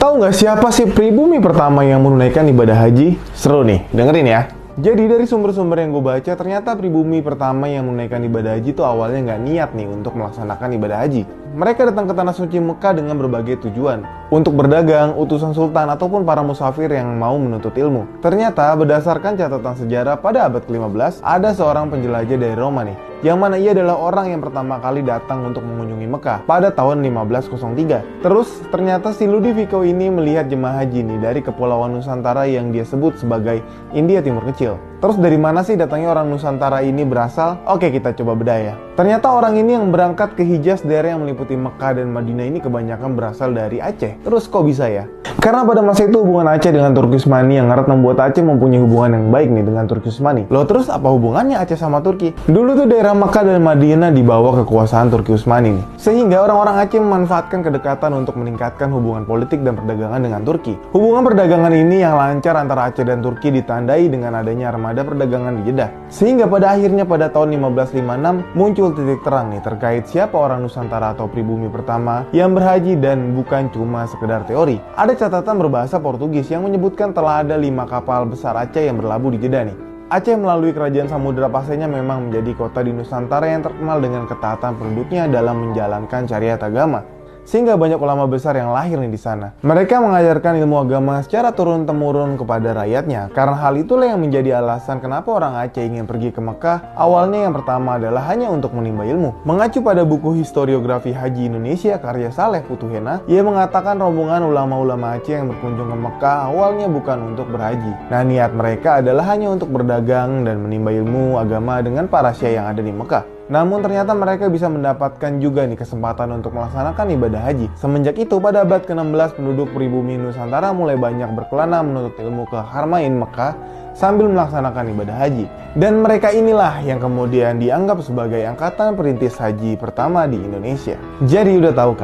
Tahu nggak siapa sih pribumi pertama yang menunaikan ibadah haji? Seru nih, dengerin ya. Jadi dari sumber-sumber yang gue baca, ternyata pribumi pertama yang menunaikan ibadah haji itu awalnya nggak niat nih untuk melaksanakan ibadah haji. Mereka datang ke tanah suci Mekah dengan berbagai tujuan. Untuk berdagang, utusan sultan, ataupun para musafir yang mau menuntut ilmu. Ternyata berdasarkan catatan sejarah pada abad ke-15, ada seorang penjelajah dari Roma nih, yang mana ia adalah orang yang pertama kali datang untuk mengunjungi Mekah pada tahun 1503. Terus ternyata si Ludovico ini melihat jemaah haji nih dari kepulauan Nusantara yang dia sebut sebagai India Timur Kecil. Terus dari mana sih datangnya orang Nusantara ini berasal? Oke, kita coba bedah ya. Ternyata orang ini yang berangkat ke Hijaz, daerah yang meliputi Mekah dan Madinah ini kebanyakan berasal dari Aceh. Terus kok bisa ya? Karena pada masa itu hubungan Aceh dengan Turki Utsmani yang erat membuat Aceh mempunyai hubungan yang baik nih dengan Turki Utsmani. Loh, terus apa hubungannya Aceh sama Turki? Dulu tuh daerah Mekah dan Madinah di bawah kekuasaan Turki Utsmani nih. Sehingga orang-orang Aceh memanfaatkan kedekatan untuk meningkatkan hubungan politik dan perdagangan dengan Turki. Hubungan perdagangan ini yang lancar antara Aceh dan Turki ditandai dengan adanya armada perdagangan di Jeddah. Sehingga pada akhirnya pada tahun 1556 muncul titik terang nih terkait siapa orang Nusantara atau pribumi pertama yang berhaji, dan bukan cuma sekedar teori. Ada catatan berbahasa Portugis yang menyebutkan telah ada 5 kapal besar Aceh yang berlabuh di Jeddah nih. Aceh melalui kerajaan Samudra Pasainya memang menjadi kota di Nusantara yang terkenal dengan ketaatan penduduknya dalam menjalankan syariat agama. Sehingga banyak ulama besar yang lahir nih di sana. Mereka mengajarkan ilmu agama secara turun-temurun kepada rakyatnya. Karena hal itulah yang menjadi alasan kenapa orang Aceh ingin pergi ke Mekah. Awalnya yang pertama adalah hanya untuk menimba ilmu. Mengacu pada buku Historiografi Haji Indonesia karya Saleh Futuhena, ia mengatakan rombongan ulama-ulama Aceh yang berkunjung ke Mekah awalnya bukan untuk berhaji. Nah, niat mereka adalah hanya untuk berdagang dan menimba ilmu agama dengan para syekh yang ada di Mekah. Namun ternyata mereka bisa mendapatkan juga nih kesempatan untuk melaksanakan ibadah haji. Semenjak itu pada abad ke-16 penduduk pribumi Nusantara mulai banyak berkelana menuntut ilmu ke Harmain Mekah sambil melaksanakan ibadah haji. Dan mereka inilah yang kemudian dianggap sebagai angkatan perintis haji pertama di Indonesia. Jadi udah tahu kan